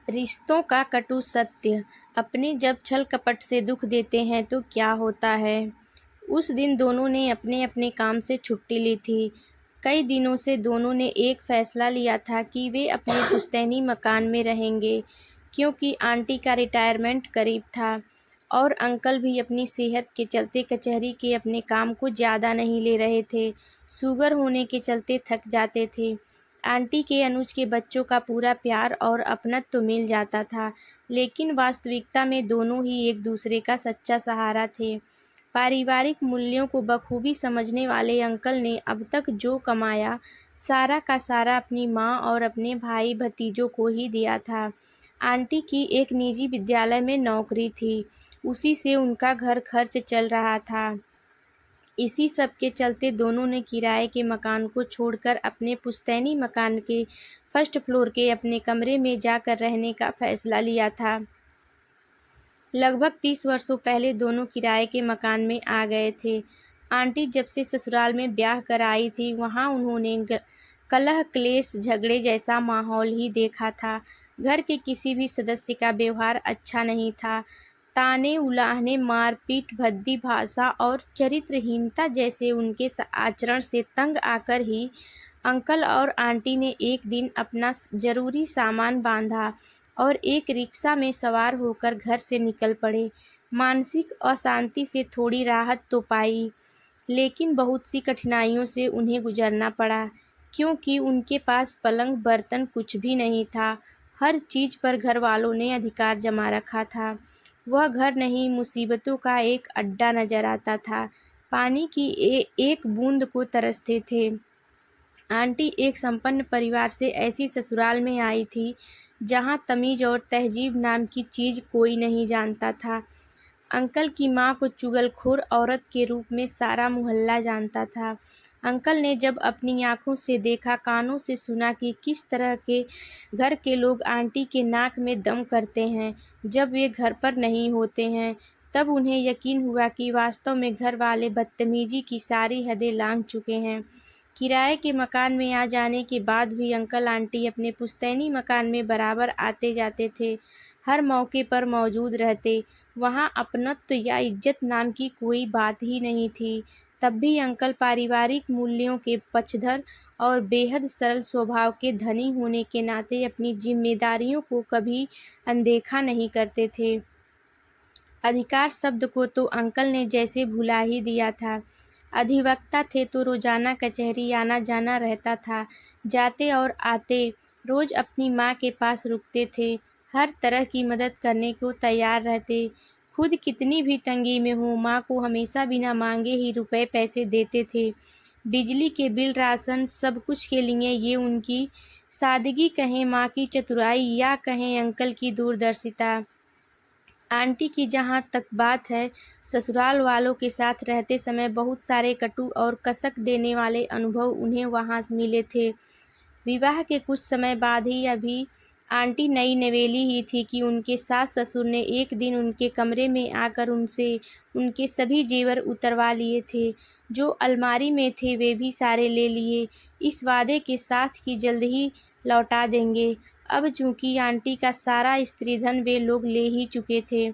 रिश्तों का कटु सत्य। अपने जब छल कपट से दुख देते हैं तो क्या होता है। उस दिन दोनों ने अपने अपने काम से छुट्टी ली थी। कई दिनों से दोनों ने एक फैसला लिया था कि वे अपने पुश्तैनी मकान में रहेंगे, क्योंकि आंटी का रिटायरमेंट करीब था और अंकल भी अपनी सेहत के चलते कचहरी के अपने काम को ज़्यादा नहीं ले रहे थे। शुगर होने के चलते थक जाते थे। आंटी के अनुज के बच्चों का पूरा प्यार और अपनत्व तो मिल जाता था, लेकिन वास्तविकता में दोनों ही एक दूसरे का सच्चा सहारा थे। पारिवारिक मूल्यों को बखूबी समझने वाले अंकल ने अब तक जो कमाया, सारा का सारा अपनी माँ और अपने भाई भतीजों को ही दिया था। आंटी की एक निजी विद्यालय में नौकरी थी, उसी से उनका घर खर्च चल रहा था। इसी सब के चलते दोनों ने किराए के मकान को छोड़कर अपने पुश्तैनी मकान के फर्स्ट फ्लोर के अपने कमरे में जाकर रहने का फैसला लिया था। लगभग 30 वर्षों पहले दोनों किराए के मकान में आ गए थे। आंटी जब से ससुराल में ब्याह कर आई थी, वहाँ उन्होंने कलह क्लेश झगड़े जैसा माहौल ही देखा था। घर के किसी भी सदस्य का व्यवहार अच्छा नहीं था। ताने उलाहने, मारपीट, भद्दी भाषा और चरित्रहीनता जैसे उनके आचरण से तंग आकर ही अंकल और आंटी ने एक दिन अपना जरूरी सामान बांधा और एक रिक्शा में सवार होकर घर से निकल पड़े। मानसिक अशांति से थोड़ी राहत तो पाई, लेकिन बहुत सी कठिनाइयों से उन्हें गुजरना पड़ा, क्योंकि उनके पास पलंग बर्तन कुछ भी नहीं था। हर चीज़ पर घर वालों ने अधिकार जमा रखा था। वह घर नहीं, मुसीबतों का एक अड्डा नजर आता था। पानी की एक बूंद को तरसते थे। आंटी एक संपन्न परिवार से ऐसी ससुराल में आई थी जहां तमीज और तहजीब नाम की चीज़ कोई नहीं जानता था। अंकल की माँ को चुगलखोर औरत के रूप में सारा मोहल्ला जानता था। अंकल ने जब अपनी आंखों से देखा, कानों से सुना कि किस तरह के घर के लोग आंटी के नाक में दम करते हैं जब वे घर पर नहीं होते हैं, तब उन्हें यकीन हुआ कि वास्तव में घर वाले बदतमीजी की सारी हदें लांघ चुके हैं। किराए के मकान में आ जाने के बाद भी अंकल आंटी अपने पुश्तैनी मकान में बराबर आते जाते थे, हर मौके पर मौजूद रहते। वहाँ अपनत्व या इज्जत नाम की कोई बात ही नहीं थी। तब भी अंकल पारिवारिक मूल्यों के पक्षधर और बेहद सरल स्वभाव के धनी होने के नाते अपनी जिम्मेदारियों को कभी अनदेखा नहीं करते थे। अधिकार शब्द को तो अंकल ने जैसे भुला ही दिया था। अधिवक्ता थे तो रोजाना कचहरी आना जाना रहता था। जाते और आते रोज अपनी माँ के पास रुकते थे। हर तरह की मदद करने को तैयार रहते। खुद कितनी भी तंगी में हो, माँ को हमेशा बिना मांगे ही रुपए पैसे देते थे। बिजली के बिल, राशन, सब कुछ के लिए ये उनकी सादगी कहें, माँ की चतुराई, या कहें अंकल की दूरदर्शिता। आंटी की जहाँ तक बात है, ससुराल वालों के साथ रहते समय बहुत सारे कटु और कसक देने वाले अनुभव उन्हें वहाँ मिले थे। विवाह के कुछ समय बाद ही अभी आंटी नई नवेली ही थी कि उनके सास ससुर ने एक दिन उनके कमरे में आकर उनसे उनके सभी जेवर उतरवा लिए थे। जो अलमारी में थे वे भी सारे ले लिए, इस वादे के साथ कि जल्द ही लौटा देंगे। अब चूंकि आंटी का सारा स्त्रीधन वे लोग ले ही चुके थे,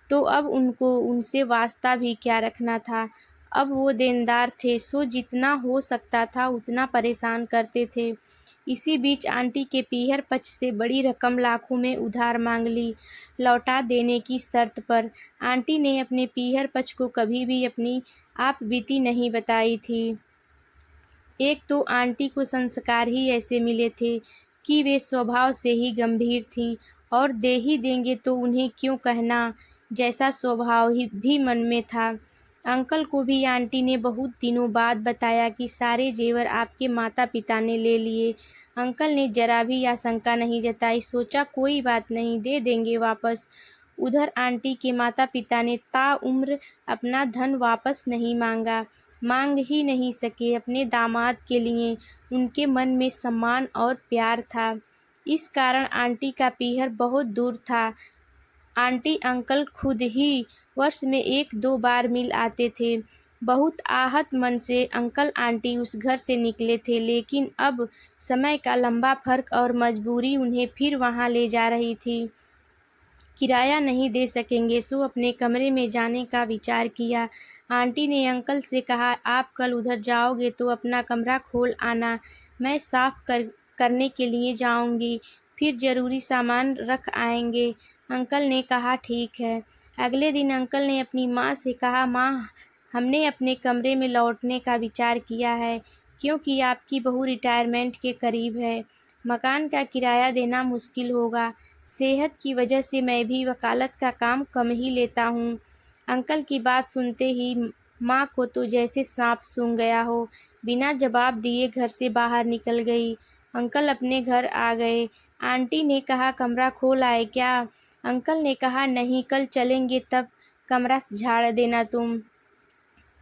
तो अब उनको उनसे वास्ता भी क्या रखना था। अब वो देनदार थे, सो जितना हो सकता था उतना परेशान करते थे। इसी बीच आंटी के पीहर पक्ष से बड़ी रकम लाखों में उधार मांग ली, लौटा देने की शर्त पर। आंटी ने अपने पीहर पक्ष को कभी भी अपनी आप बीती नहीं बताई थी। एक तो आंटी को संस्कार ही ऐसे मिले थे कि वे स्वभाव से ही गंभीर थीं, और दे ही देंगे तो उन्हें क्यों कहना, जैसा स्वभाव ही भी मन में था। अंकल को भी आंटी ने बहुत दिनों बाद बताया कि सारे जेवर आपके माता पिता ने ले लिए। अंकल ने जरा भी आशंका नहीं जताई, सोचा कोई बात नहीं, दे देंगे वापस। उधर आंटी के माता पिता ने ताउम्र अपना धन वापस नहीं मांगा, मांग ही नहीं सके। अपने दामाद के लिए उनके मन में सम्मान और प्यार था, इस कारण आंटी का पीहर बहुत दूर था। आंटी अंकल खुद ही वर्ष में 1-2 बार मिल आते थे। बहुत आहत मन से अंकल आंटी उस घर से निकले थे, लेकिन अब समय का लंबा फर्क और मजबूरी उन्हें फिर वहां ले जा रही थी। किराया नहीं दे सकेंगे, सो अपने कमरे में जाने का विचार किया। आंटी ने अंकल से कहा, आप कल उधर जाओगे तो अपना कमरा खोल आना, मैं साफ करने के लिए जाऊंगी, फिर ज़रूरी सामान रख आएंगे। अंकल ने कहा, ठीक है। अगले दिन अंकल ने अपनी माँ से कहा, माँ, हमने अपने कमरे में लौटने का विचार किया है, क्योंकि आपकी बहू रिटायरमेंट के करीब है। मकान का किराया देना मुश्किल होगा। सेहत की वजह से मैं भी वकालत का काम कम ही लेता हूँ। अंकल की बात सुनते ही माँ को तो जैसे सांप सूंघ गया हो, बिना जवाब दिए घर से बाहर निकल गई। अंकल अपने घर आ गए। आंटी ने कहा, कमरा खोल आए क्या? अंकल ने कहा, नहीं, कल चलेंगे तब कमरा झाड़ देना तुम।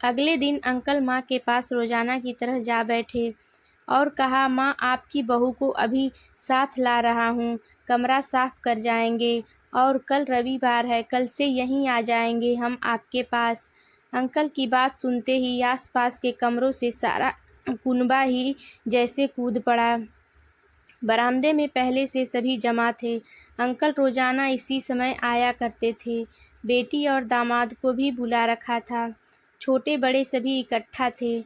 अगले दिन अंकल माँ के पास रोजाना की तरह जा बैठे और कहा, माँ, आपकी बहू को अभी साथ ला रहा हूँ, कमरा साफ कर जाएंगे, और कल रविवार है, कल से यहीं आ जाएंगे हम आपके पास। अंकल की बात सुनते ही आसपास के कमरों से सारा कुनबा ही जैसे कूद पड़ा। बरामदे में पहले से सभी जमा थे। अंकल रोजाना इसी समय आया करते थे। बेटी और दामाद को भी बुला रखा था। छोटे बड़े सभी इकट्ठा थे।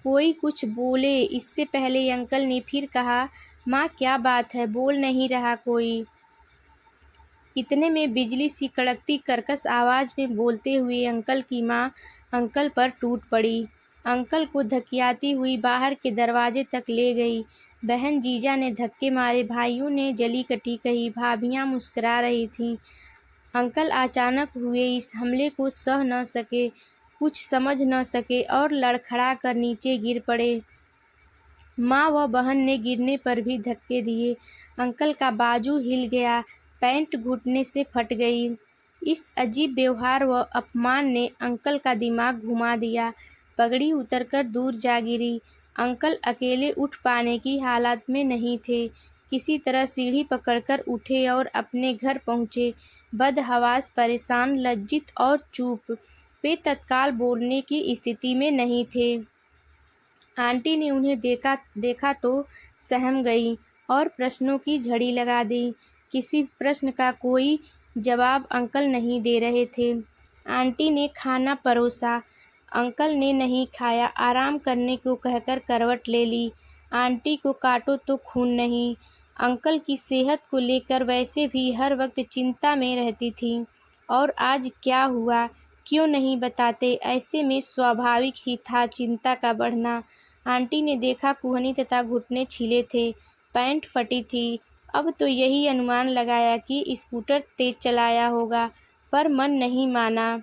कोई कुछ बोले इससे पहले अंकल ने फिर कहा, माँ, क्या बात है, बोल नहीं रहा कोई? इतने में बिजली सी कड़कती कर्कश आवाज में बोलते हुए अंकल की माँ अंकल पर टूट पड़ी। अंकल को धकियाती हुई बाहर के दरवाजे तक ले गई। बहन जीजा ने धक्के मारे, भाइयों ने जली कटी कही, भाभियाँ मुस्कुरा रही थीं। अंकल अचानक हुए इस हमले को सह न सके, कुछ समझ न सके और लड़खड़ा कर नीचे गिर पड़े। माँ व बहन ने गिरने पर भी धक्के दिए। अंकल का बाजू हिल गया, पैंट घुटने से फट गई। इस अजीब व्यवहार व अपमान ने अंकल का दिमाग घुमा दिया। पगड़ी उतरकर दूर जा गिरी। अंकल अकेले उठ पाने की हालत में नहीं थे। किसी तरह सीढ़ी पकड़कर उठे और अपने घर पहुँचे। बदहवास, परेशान, लज्जित और चुप। वे तत्काल बोलने की स्थिति में नहीं थे। आंटी ने उन्हें देखा तो सहम गई और प्रश्नों की झड़ी लगा दी। किसी प्रश्न का कोई जवाब अंकल नहीं दे रहे थे। आंटी ने खाना परोसा। अंकल ने नहीं खाया। आराम करने को कहकर करवट ले ली। आंटी को काटो तो खून नहीं। अंकल की सेहत को लेकर वैसे भी हर वक्त चिंता में रहती थी, और आज क्या हुआ, क्यों नहीं बताते? ऐसे में स्वाभाविक ही था चिंता का बढ़ना। आंटी ने देखा कुहनी तथा घुटने छिले थे, पैंट फटी थी। अब तो यही अनुमान लगाया कि स्कूटर तेज चलाया होगा, पर मन नहीं माना।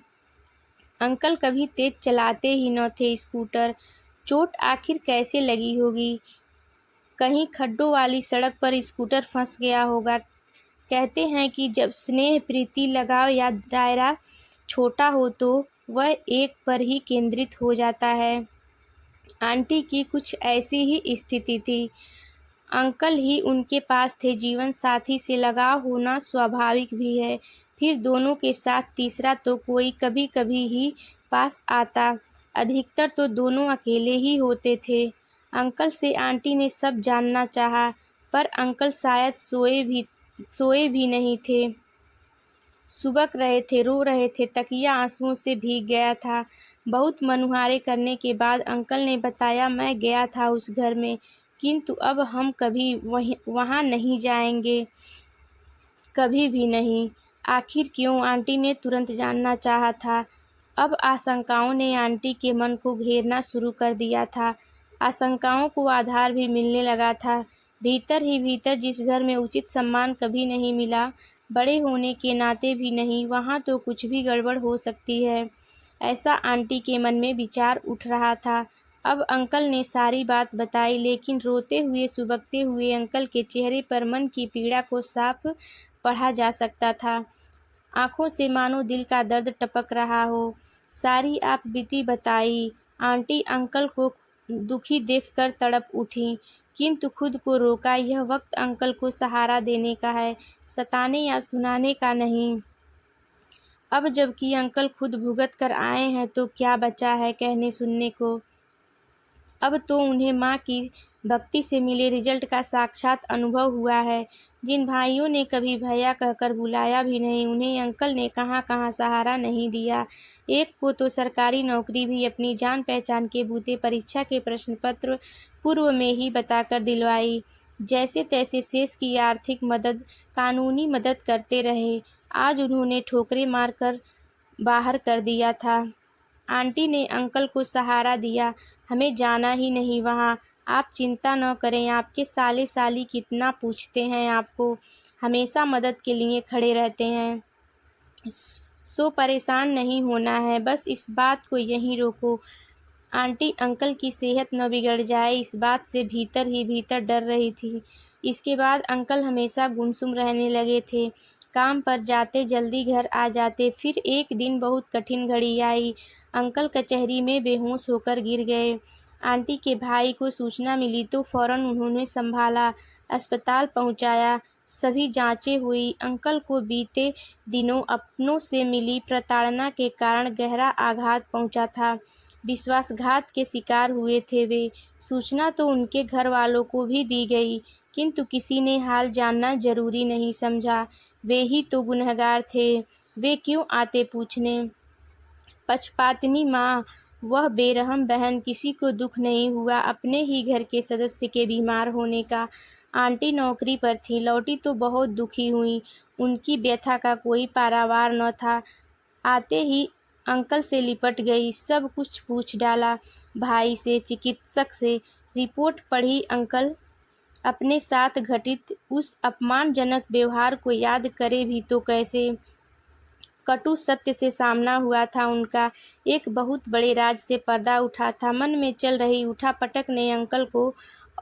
अंकल कभी तेज चलाते ही न थे स्कूटर। चोट आखिर कैसे लगी होगी? कहीं खड्डों वाली सड़क पर स्कूटर फंस गया होगा। कहते हैं कि जब स्नेह, प्रीति, लगाव या दायरा छोटा हो तो वह एक पर ही केंद्रित हो जाता है। आंटी की कुछ ऐसी ही स्थिति थी। अंकल ही उनके पास थे। जीवन साथी से लगाव होना स्वाभाविक भी है, फिर दोनों के साथ तीसरा तो कोई कभी कभी ही पास आता। अधिकतर तो दोनों अकेले ही होते थे। अंकल से आंटी ने सब जानना चाहा, पर अंकल शायद सोए भी नहीं थे। सुबक रहे थे, रो रहे थे, तकिया आंसुओं से भीग गया था। बहुत मनुहारे करने के बाद अंकल ने बताया, मैं गया था उस घर में, किंतु अब हम कभी वहाँ नहीं जाएंगे, कभी भी नहीं। आखिर क्यों? आंटी ने तुरंत जानना चाहा था। अब आशंकाओं ने आंटी के मन को घेरना शुरू कर दिया था। आशंकाओं को आधार भी मिलने लगा था। भीतर ही भीतर जिस घर में उचित सम्मान कभी नहीं मिला, बड़े होने के नाते भी नहीं, वहाँ तो कुछ भी गड़बड़ हो सकती है, ऐसा आंटी के मन में विचार उठ रहा था। अब अंकल ने सारी बात बताई, लेकिन रोते हुए, सुबकते हुए अंकल के चेहरे पर मन की पीड़ा को साफ पढ़ा जा सकता था। आंखों से मानो दिल का दर्द टपक रहा हो। सारी आप बीती बताई। आंटी अंकल को दुखी देखकर तड़प उठी, किंतु खुद को रोका। यह वक्त अंकल को सहारा देने का है, सताने या सुनाने का नहीं। अब जबकि अंकल खुद भुगत कर आए हैं तो क्या बचा है कहने सुनने को। अब तो उन्हें माँ की भक्ति से मिले रिजल्ट का साक्षात अनुभव हुआ है। जिन भाइयों ने कभी भैया कहकर बुलाया भी नहीं, उन्हें अंकल ने कहाँ कहाँ सहारा नहीं दिया। एक को तो सरकारी नौकरी भी अपनी जान पहचान के बूते परीक्षा के प्रश्न पत्र पूर्व में ही बताकर दिलवाई। जैसे तैसे शेष की आर्थिक मदद, कानूनी मदद करते रहे। आज उन्होंने ठोकरें मारकर बाहर कर दिया था। आंटी ने अंकल को सहारा दिया, हमें जाना ही नहीं वहाँ। आप चिंता न करें, आपके साले साली कितना पूछते हैं आपको, हमेशा मदद के लिए खड़े रहते हैं। सो परेशान नहीं होना है, बस इस बात को यहीं रोको। आंटी अंकल की सेहत न बिगड़ जाए, इस बात से भीतर ही भीतर डर रही थी। इसके बाद अंकल हमेशा गुमसुम रहने लगे थे। काम पर जाते जल्दी घर आ जाते। फिर एक दिन बहुत कठिन घड़ी आई। अंकल कचहरी में बेहोश होकर गिर गए। आंटी के भाई को सूचना मिली तो फौरन उन्होंने संभाला, अस्पताल पहुंचाया। सभी जांचें हुई। अंकल को बीते दिनों अपनों से मिली प्रताड़ना के कारण गहरा आघात पहुंचा था। विश्वासघात के शिकार हुए थे वे। सूचना तो उनके घर वालों को भी दी गई, किंतु किसी ने हाल जानना जरूरी नहीं समझा। वे ही तो गुनहगार थे, वे क्यों आते पूछने। पक्षपातिनी माँ, वह बेरहम बहन, किसी को दुख नहीं हुआ अपने ही घर के सदस्य के बीमार होने का। आंटी नौकरी पर थी, लौटी तो बहुत दुखी हुई। उनकी व्यथा का कोई पारावार न था। आते ही अंकल से लिपट गई, सब कुछ पूछ डाला, भाई से, चिकित्सक से। रिपोर्ट पढ़ी। अंकल अपने साथ घटित उस अपमानजनक व्यवहार को याद करे भी तो कैसे। कटु सत्य से सामना हुआ था उनका। एक बहुत बड़े राज से पर्दा उठा था। मन में चल रही उठापटक ने अंकल को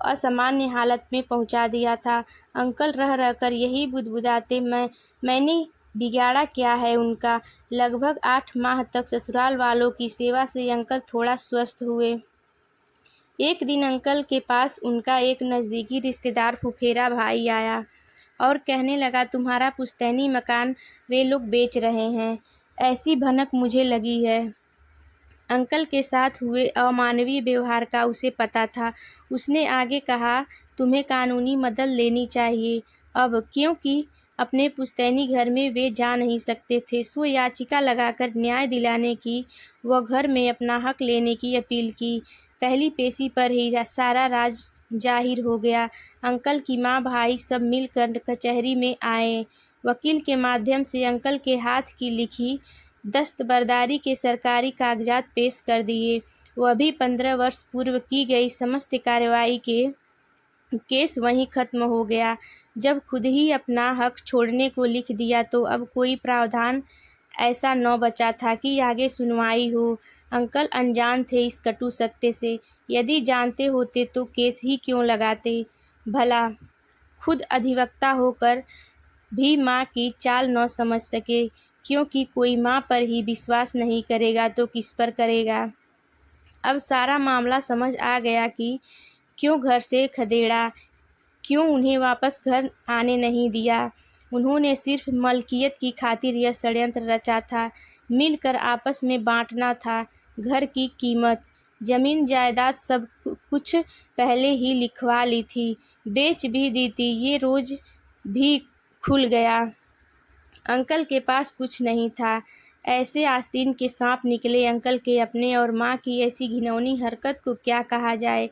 असामान्य हालत में पहुंचा दिया था। अंकल रह रहकर यही बुदबुदाते, मैंने बिगाड़ा क्या है उनका। लगभग 8 माह तक ससुराल वालों की सेवा से अंकल थोड़ा स्वस्थ हुए। एक दिन अंकल के पास उनका एक नज़दीकी रिश्तेदार फुफेरा भाई आया और कहने लगा, तुम्हारा पुश्तैनी मकान वे लोग बेच रहे हैं, ऐसी भनक मुझे लगी है। अंकल के साथ हुए अमानवीय व्यवहार का उसे पता था। उसने आगे कहा, तुम्हें कानूनी मदद लेनी चाहिए अब, क्योंकि अपने पुश्तैनी घर में वे जा नहीं सकते थे। सो याचिका लगाकर न्याय दिलाने की, वह घर में अपना हक लेने की अपील की। पहली पेशी पर ही सारा राज जाहिर हो गया। अंकल की माँ भाई सब मिलकर कचहरी में आए। वकील के माध्यम से अंकल के हाथ की लिखी दस्तबरदारी के सरकारी कागजात पेश कर दिए। वह भी 15 वर्ष पूर्व की गई समस्त कार्रवाई के केस वहीं खत्म हो गया। जब खुद ही अपना हक छोड़ने को लिख दिया तो अब कोई प्रावधान ऐसा न बचा था कि आगे सुनवाई हो। अंकल अनजान थे इस कटु सत्य से। यदि जानते होते तो केस ही क्यों लगाते भला। खुद अधिवक्ता होकर भी माँ की चाल न समझ सके, क्योंकि कोई माँ पर ही विश्वास नहीं करेगा तो किस पर करेगा। अब सारा मामला समझ आ गया कि क्यों घर से खदेड़ा, क्यों उन्हें वापस घर आने नहीं दिया। उन्होंने सिर्फ मलकियत की खातिर यह षड्यंत्र रचा था। मिलकर आपस में बांटना था घर की कीमत, जमीन जायदाद सब कुछ पहले ही लिखवा ली थी, बेच भी दी थी। ये रोज भी खुल गया। अंकल के पास कुछ नहीं था। ऐसे आस्तीन के सांप निकले अंकल के अपने, और माँ की ऐसी घिनौनी हरकत को क्या कहा जाए।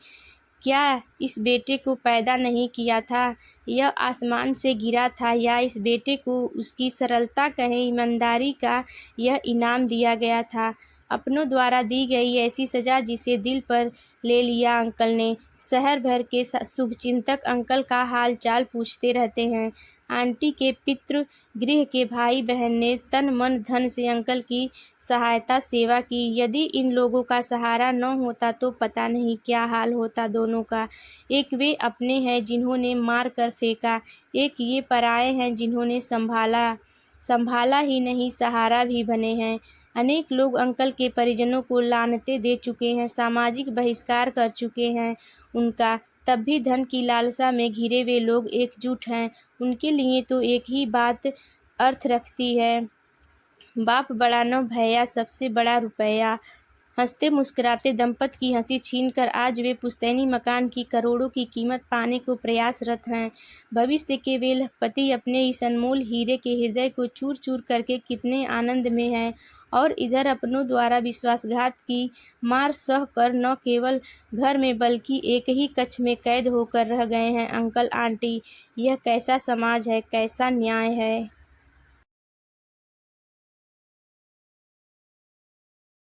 क्या इस बेटे को पैदा नहीं किया था, यह आसमान से गिरा था, या इस बेटे को उसकी सरलता कहें, ईमानदारी का यह इनाम दिया गया था। अपनों द्वारा दी गई ऐसी सज़ा जिसे दिल पर ले लिया अंकल ने। शहर भर के शुभचिंतक अंकल का हाल चाल पूछते रहते हैं। आंटी के पितृ गृह के भाई बहन ने तन मन धन से अंकल की सहायता सेवा की। यदि इन लोगों का सहारा न होता तो पता नहीं क्या हाल होता दोनों का। एक वे अपने हैं जिन्होंने मार कर फेंका, एक ये पराए हैं जिन्होंने संभाला ही नहीं सहारा भी बने हैं। अनेक लोग अंकल के परिजनों को लानतें दे चुके हैं, सामाजिक बहिष्कार कर चुके हैं उनका। तब भी धन की लालसा में घिरे वे लोग एकजुट हैं। उनके लिए तो एक ही बात अर्थ रखती है, बाप बड़ा न भैया सबसे बड़ा रुपया। हंसते मुस्कुराते दंपत की हंसी छीनकर आज वे पुश्तैनी मकान की करोड़ों की कीमत पाने को प्रयासरत हैं। भविष्य के वे लखपति अपने इस अनमोल हीरे के हृदय को चूर चूर करके कितने आनंद में हैं, और इधर अपनों द्वारा विश्वासघात की मार सह कर न केवल घर में बल्कि एक ही कक्ष में कैद होकर रह गए हैं। अंकल आंटी, यह कैसा समाज है, कैसा न्याय है।